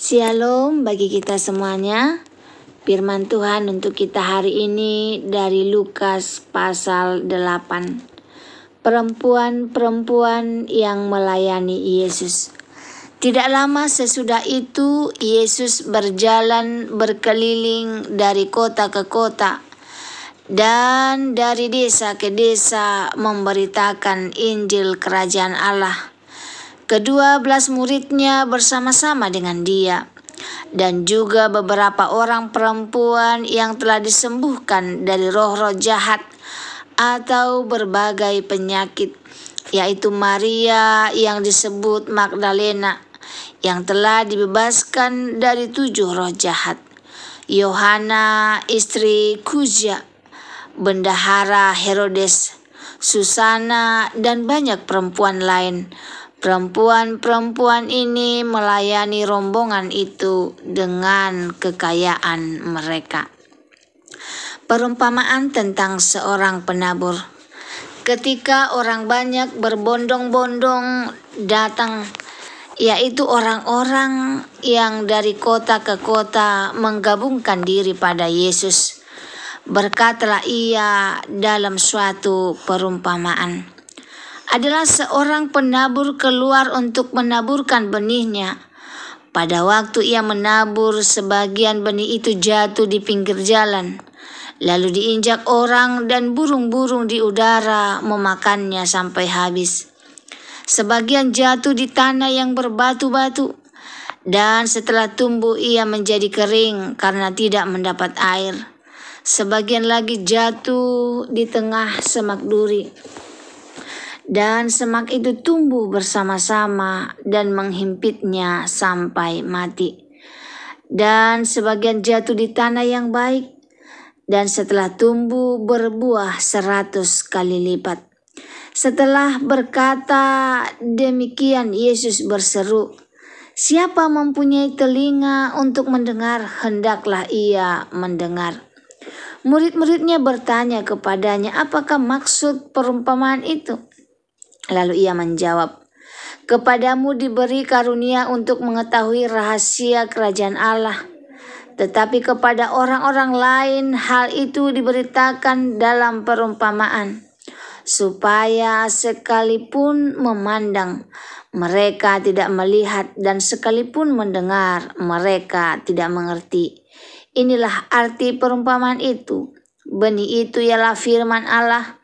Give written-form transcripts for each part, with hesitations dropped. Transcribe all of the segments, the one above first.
Shalom bagi kita semuanya. Firman Tuhan untuk kita hari ini dari Lukas pasal 8. Perempuan-perempuan yang melayani Yesus. Tidak lama sesudah itu, Yesus berjalan berkeliling dari kota ke kota dan dari desa ke desa memberitakan Injil Kerajaan Allah. Kedua-belas muridnya bersama-sama dengan dia, dan juga beberapa orang perempuan yang telah disembuhkan dari roh-roh jahat atau berbagai penyakit, yaitu Maria yang disebut Magdalena, yang telah dibebaskan dari 7 roh jahat, Yohana istri Kuzia, bendahara Herodes, Susana, dan banyak perempuan lain. Perempuan-perempuan ini melayani rombongan itu dengan kekayaan mereka. Perumpamaan tentang seorang penabur. Ketika orang banyak berbondong-bondong datang, yaitu orang-orang yang dari kota ke kota menggabungkan diri pada Yesus, berkatalah ia dalam suatu perumpamaan. Adalah seorang penabur keluar untuk menaburkan benihnya. Pada waktu ia menabur, sebagian benih itu jatuh di pinggir jalan, lalu diinjak orang dan burung-burung di udara memakannya sampai habis. Sebagian jatuh di tanah yang berbatu-batu, dan setelah tumbuh ia menjadi kering karena tidak mendapat air. Sebagian lagi jatuh di tengah semak duri, dan semak itu tumbuh bersama-sama dan menghimpitnya sampai mati. Dan sebagian jatuh di tanah yang baik, dan setelah tumbuh berbuah 100 kali lipat. Setelah berkata demikian, Yesus berseru, "Siapa mempunyai telinga untuk mendengar, hendaklah ia mendengar." Murid-muridnya bertanya kepadanya, "Apakah maksud perumpamaan itu?" Lalu ia menjawab, "Kepadamu diberi karunia untuk mengetahui rahasia kerajaan Allah, tetapi kepada orang-orang lain hal itu diberitakan dalam perumpamaan, supaya sekalipun memandang, mereka tidak melihat, dan sekalipun mendengar, mereka tidak mengerti." Inilah arti perumpamaan itu. Benih itu ialah firman Allah.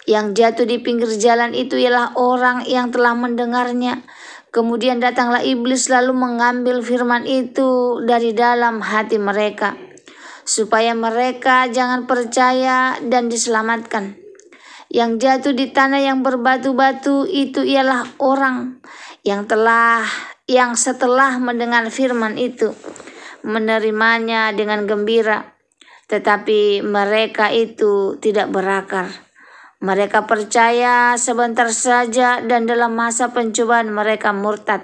Yang jatuh di pinggir jalan itu ialah orang yang telah mendengarnya. Kemudian datanglah iblis lalu mengambil firman itu dari dalam hati mereka, supaya mereka jangan percaya dan diselamatkan. Yang jatuh di tanah yang berbatu-batu itu ialah orang yang setelah mendengar firman itu, menerimanya dengan gembira, tetapi mereka itu tidak berakar. Mereka percaya sebentar saja dan dalam masa pencobaan mereka murtad.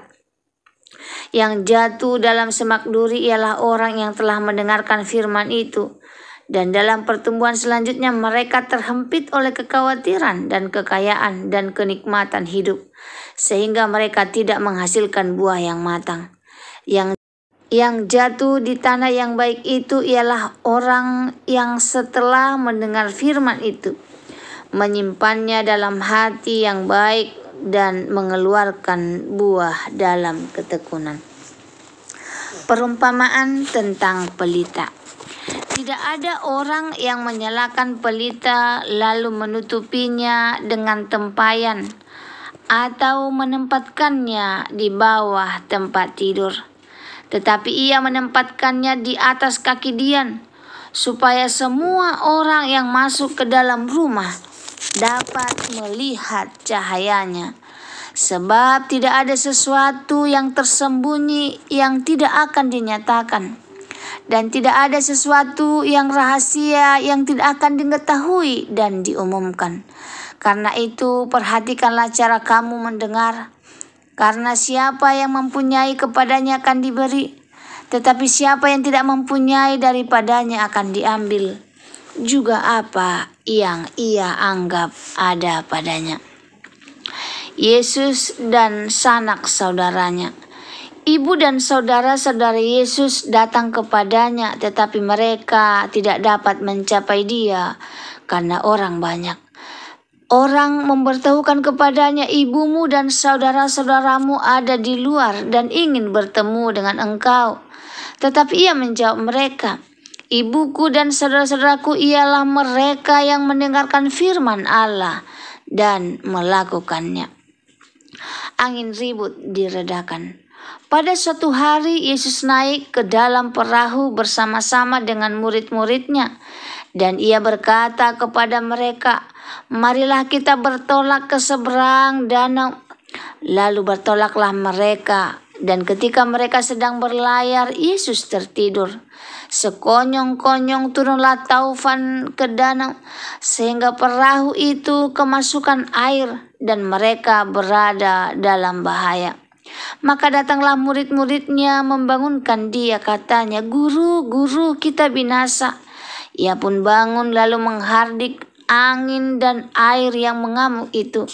Yang jatuh dalam semak duri ialah orang yang telah mendengarkan firman itu, dan dalam pertumbuhan selanjutnya mereka terhempit oleh kekhawatiran dan kekayaan dan kenikmatan hidup, sehingga mereka tidak menghasilkan buah yang matang. Yang jatuh di tanah yang baik itu ialah orang yang setelah mendengar firman itu, menyimpannya dalam hati yang baik dan mengeluarkan buah dalam ketekunan. Perumpamaan tentang pelita. Tidak ada orang yang menyalakan pelita lalu menutupinya dengan tempayan atau menempatkannya di bawah tempat tidur, tetapi ia menempatkannya di atas kaki dian, supaya semua orang yang masuk ke dalam rumah dapat melihat cahayanya. Sebab tidak ada sesuatu yang tersembunyi yang tidak akan dinyatakan, dan tidak ada sesuatu yang rahasia yang tidak akan diketahui dan diumumkan. Karena itu perhatikanlah cara kamu mendengar, karena siapa yang mempunyai kepadanya akan diberi, tetapi siapa yang tidak mempunyai daripadanya akan diambil juga apa yang ia anggap ada padanya. Yesus dan sanak saudaranya. Ibu dan saudara-saudara Yesus datang kepadanya, tetapi mereka tidak dapat mencapai dia karena orang banyak. Orang memberitahukan kepadanya, ibumu dan saudara-saudaramu ada di luar dan ingin bertemu dengan engkau. Tetapi ia menjawab mereka, ibuku dan saudara-saudaraku ialah mereka yang mendengarkan firman Allah dan melakukannya. Angin ribut diredakan. Pada suatu hari Yesus naik ke dalam perahu bersama-sama dengan murid-muridnya. Dan ia berkata kepada mereka, marilah kita bertolak ke seberang danau. Lalu bertolaklah mereka. Dan ketika mereka sedang berlayar, Yesus tertidur. Sekonyong-konyong turunlah taufan ke danau, sehingga perahu itu kemasukan air dan mereka berada dalam bahaya. Maka datanglah murid-muridnya membangunkan dia, katanya, Guru, Guru, kita binasa. Ia pun bangun lalu menghardik angin dan air yang mengamuk itu.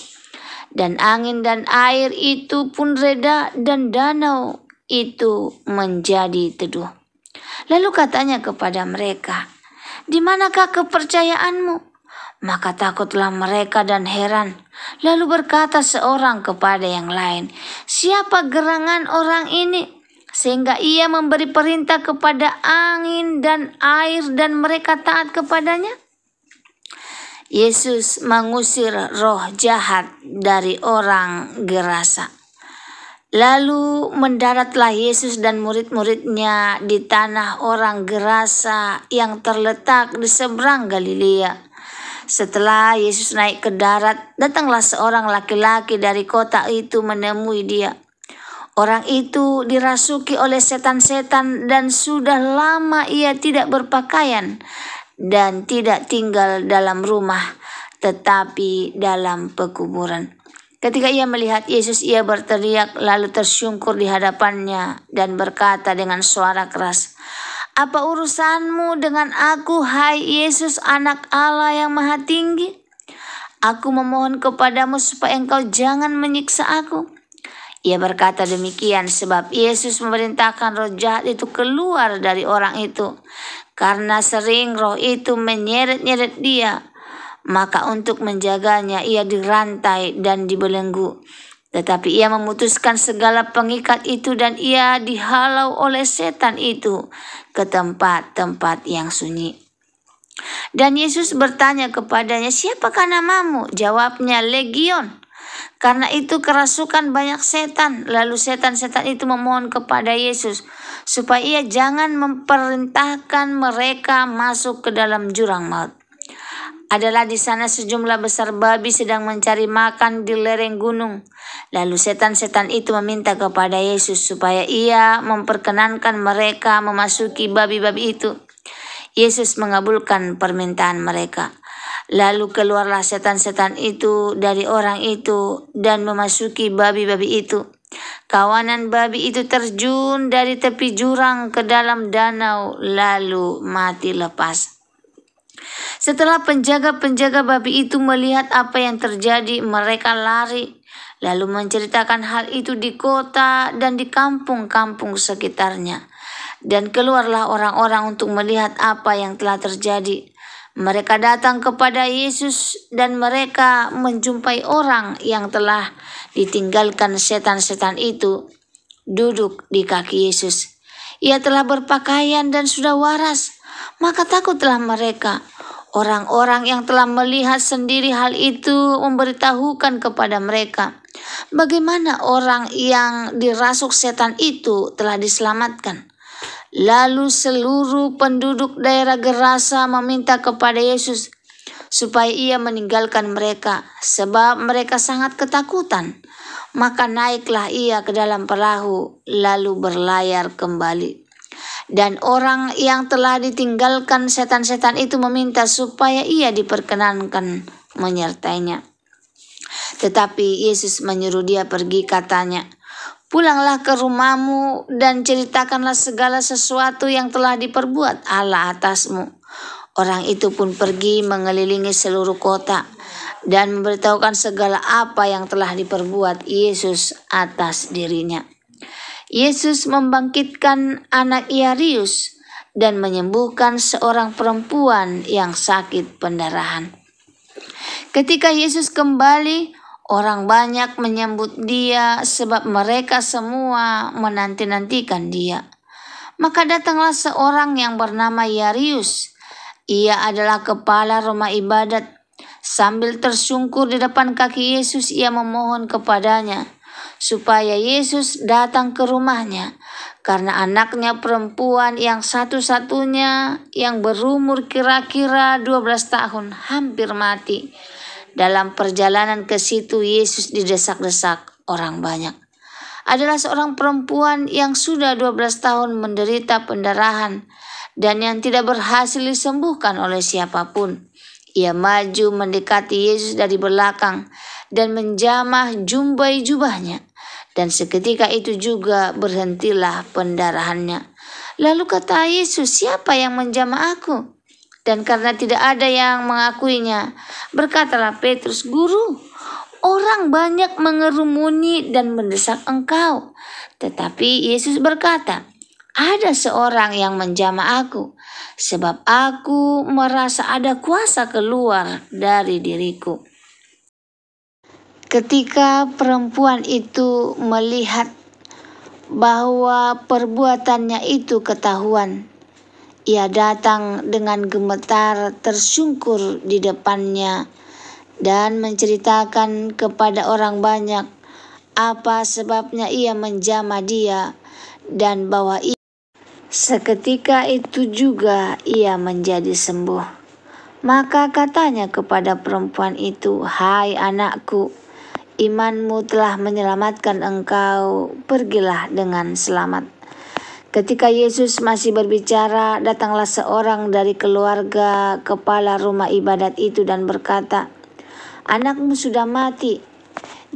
Dan angin dan air itu pun reda dan danau itu menjadi teduh. Lalu katanya kepada mereka, di manakah kepercayaanmu? Maka takutlah mereka dan heran. Lalu berkata seorang kepada yang lain, siapa gerangan orang ini? Sehingga ia memberi perintah kepada angin dan air dan mereka taat kepadanya. Yesus mengusir roh jahat dari orang Gerasa. Lalu mendaratlah Yesus dan murid-muridnya di tanah orang Gerasa yang terletak di seberang Galilea. Setelah Yesus naik ke darat, datanglah seorang laki-laki dari kota itu menemui dia. Orang itu dirasuki oleh setan-setan dan sudah lama ia tidak berpakaian dan tidak tinggal dalam rumah, tetapi dalam pekuburan. Ketika ia melihat Yesus, ia berteriak lalu tersungkur di hadapannya dan berkata dengan suara keras, apa urusanmu dengan aku, hai Yesus, anak Allah yang maha tinggi? Aku memohon kepadamu supaya engkau jangan menyiksa aku. Ia berkata demikian sebab Yesus memerintahkan roh jahat itu keluar dari orang itu. Karena sering roh itu menyeret-nyeret dia. Maka untuk menjaganya ia dirantai dan dibelenggu. Tetapi ia memutuskan segala pengikat itu dan ia dihalau oleh setan itu ke tempat-tempat yang sunyi. Dan Yesus bertanya kepadanya, siapakah namamu? Jawabnya, Legion. Karena itu kerasukan banyak setan. Lalu setan-setan itu memohon kepada Yesus supaya ia jangan memerintahkan mereka masuk ke dalam jurang maut. Adalah di sana sejumlah besar babi sedang mencari makan di lereng gunung. Lalu setan-setan itu meminta kepada Yesus supaya ia memperkenankan mereka memasuki babi-babi itu. Yesus mengabulkan permintaan mereka. Lalu keluarlah setan-setan itu dari orang itu dan memasuki babi-babi itu. Kawanan babi itu terjun dari tepi jurang ke dalam danau lalu mati lepas. Setelah penjaga-penjaga babi itu melihat apa yang terjadi, mereka lari, lalu menceritakan hal itu di kota dan di kampung-kampung sekitarnya. Dan keluarlah orang-orang untuk melihat apa yang telah terjadi. Mereka datang kepada Yesus dan mereka menjumpai orang yang telah ditinggalkan setan-setan itu duduk di kaki Yesus. Ia telah berpakaian dan sudah waras. Maka takutlah mereka. Orang-orang yang telah melihat sendiri hal itu memberitahukan kepada mereka bagaimana orang yang dirasuk setan itu telah diselamatkan. Lalu seluruh penduduk daerah Gerasa meminta kepada Yesus supaya ia meninggalkan mereka sebab mereka sangat ketakutan. Maka naiklah ia ke dalam perahu lalu berlayar kembali. Dan orang yang telah ditinggalkan setan-setan itu meminta supaya ia diperkenankan menyertainya. Tetapi Yesus menyuruh dia pergi, katanya, pulanglah ke rumahmu dan ceritakanlah segala sesuatu yang telah diperbuat Allah atasmu. Orang itu pun pergi mengelilingi seluruh kota dan memberitahukan segala apa yang telah diperbuat Yesus atas dirinya. Yesus membangkitkan anak Yairus dan menyembuhkan seorang perempuan yang sakit pendarahan. Ketika Yesus kembali, orang banyak menyambut dia sebab mereka semua menanti-nantikan dia. Maka datanglah seorang yang bernama Yairus. Ia adalah kepala rumah ibadat. Sambil tersungkur di depan kaki Yesus, ia memohon kepadanya supaya Yesus datang ke rumahnya, karena anaknya perempuan yang satu-satunya yang berumur kira-kira 12 tahun hampir mati. Dalam perjalanan ke situ, Yesus didesak-desak orang banyak. Adalah seorang perempuan yang sudah 12 tahun menderita pendarahan dan yang tidak berhasil disembuhkan oleh siapapun. Ia maju mendekati Yesus dari belakang dan menjamah jumbai jubahnya. Dan seketika itu juga berhentilah pendarahannya. Lalu kata Yesus, "Siapa yang menjamah aku?" Dan karena tidak ada yang mengakuinya, berkatalah Petrus, "Guru, orang banyak mengerumuni dan mendesak engkau." Tetapi Yesus berkata, "Ada seorang yang menjamah aku, sebab aku merasa ada kuasa keluar dari diriku." Ketika perempuan itu melihat bahwa perbuatannya itu ketahuan, ia datang dengan gemetar tersungkur di depannya dan menceritakan kepada orang banyak apa sebabnya ia menjamah dia dan bahwa seketika itu juga ia menjadi sembuh. Maka katanya kepada perempuan itu, "Hai anakku, imanmu telah menyelamatkan engkau, pergilah dengan selamat." Ketika Yesus masih berbicara, datanglah seorang dari keluarga kepala rumah ibadat itu dan berkata, "Anakmu sudah mati,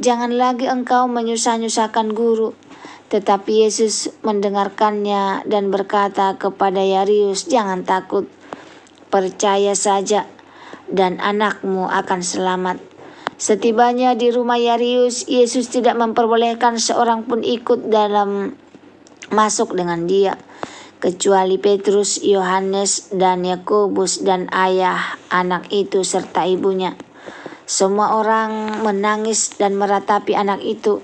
jangan lagi engkau menyusah-nyusahkan guru." Tetapi Yesus mendengarkannya dan berkata kepada Yairus, "Jangan takut, percaya saja dan anakmu akan selamat." Setibanya di rumah Yairus, Yesus tidak memperbolehkan seorang pun ikut masuk dengan dia, kecuali Petrus, Yohanes, dan Yakobus dan ayah anak itu serta ibunya. Semua orang menangis dan meratapi anak itu.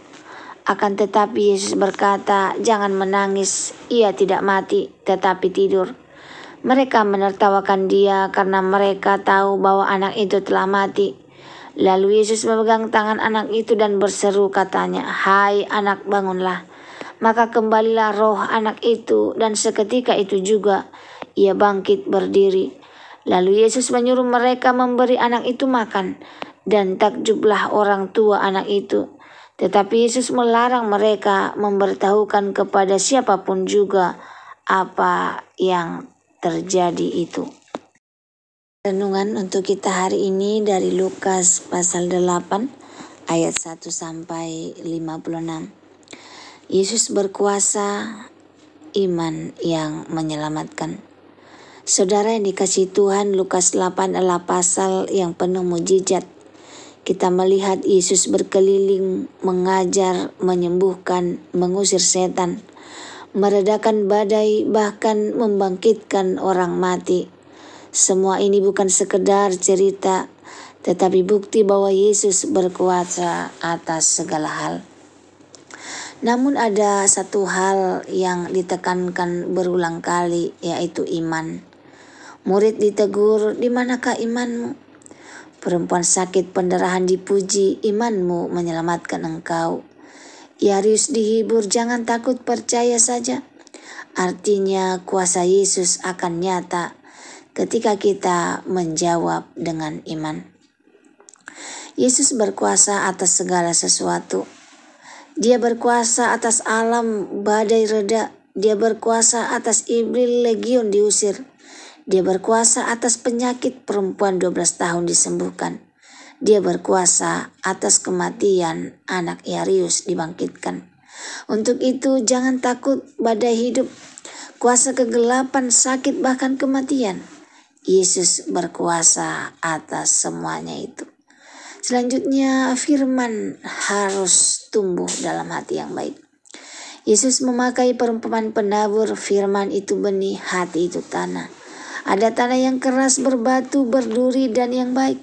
Akan tetapi Yesus berkata, "Jangan menangis, ia tidak mati, tetapi tidur." Mereka menertawakan dia karena mereka tahu bahwa anak itu telah mati. Lalu Yesus memegang tangan anak itu dan berseru, katanya, "Hai anak, bangunlah." Maka kembalilah roh anak itu, dan seketika itu juga ia bangkit berdiri. Lalu Yesus menyuruh mereka memberi anak itu makan, dan takjublah orang tua anak itu. Tetapi Yesus melarang mereka memberitahukan kepada siapapun juga apa yang terjadi itu. Renungan untuk kita hari ini dari Lukas pasal 8 ayat 1 sampai 56. Yesus berkuasa, iman yang menyelamatkan. Saudara yang dikasihi Tuhan, Lukas 8 adalah pasal yang penuh mujizat. Kita melihat Yesus berkeliling, mengajar, menyembuhkan, mengusir setan, meredakan badai, bahkan membangkitkan orang mati. Semua ini bukan sekedar cerita, tetapi bukti bahwa Yesus berkuasa atas segala hal. Namun ada satu hal yang ditekankan berulang kali, yaitu iman. Murid ditegur, "Di manakah imanmu?" Perempuan sakit pendarahan dipuji, "Imanmu menyelamatkan engkau." Yairus dihibur, "Jangan takut, percaya saja." Artinya kuasa Yesus akan nyata ketika kita menjawab dengan iman. Yesus berkuasa atas segala sesuatu. Dia berkuasa atas alam, badai reda. Dia berkuasa atas iblis, legiun diusir. Dia berkuasa atas penyakit, perempuan 12 tahun disembuhkan. Dia berkuasa atas kematian, anak Yairus dibangkitkan. Untuk itu jangan takut badai hidup, kuasa kegelapan, sakit, bahkan kematian. Yesus berkuasa atas semuanya itu. Selanjutnya, firman harus tumbuh dalam hati yang baik. Yesus memakai perumpamaan penabur, firman itu benih, hati itu tanah. Ada tanah yang keras, berbatu, berduri, dan yang baik.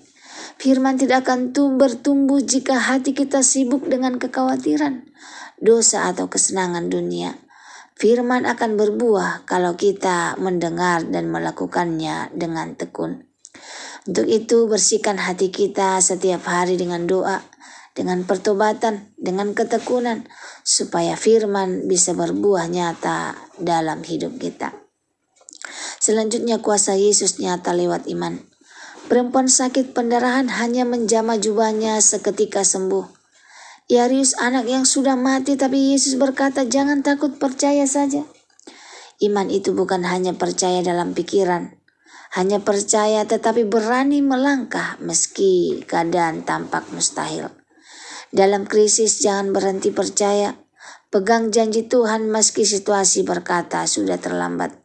Firman tidak akan bertumbuh jika hati kita sibuk dengan kekhawatiran, dosa atau kesenangan dunia. Firman akan berbuah kalau kita mendengar dan melakukannya dengan tekun. Untuk itu bersihkan hati kita setiap hari dengan doa, dengan pertobatan, dengan ketekunan, supaya firman bisa berbuah nyata dalam hidup kita. Selanjutnya kuasa Yesus nyata lewat iman. Perempuan sakit pendarahan hanya menjamah jubahnya seketika sembuh. Yairus anak yang sudah mati, tapi Yesus berkata, jangan takut, percaya saja. Iman itu bukan hanya percaya dalam pikiran, hanya percaya tetapi berani melangkah meski keadaan tampak mustahil. Dalam krisis jangan berhenti percaya. Pegang janji Tuhan meski situasi berkata sudah terlambat.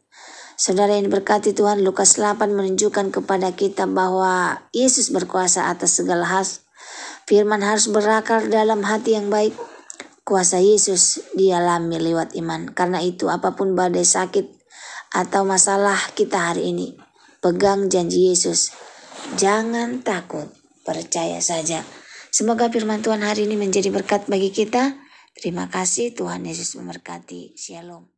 Saudara yang diberkati Tuhan, Lukas 8 menunjukkan kepada kita bahwa Yesus berkuasa atas segala hal. Firman harus berakar dalam hati yang baik. Kuasa Yesus dialami lewat iman. Karena itu apapun badai sakit atau masalah kita hari ini, pegang janji Yesus. Jangan takut, percaya saja. Semoga firman Tuhan hari ini menjadi berkat bagi kita. Terima kasih, Tuhan Yesus memberkati. Shalom.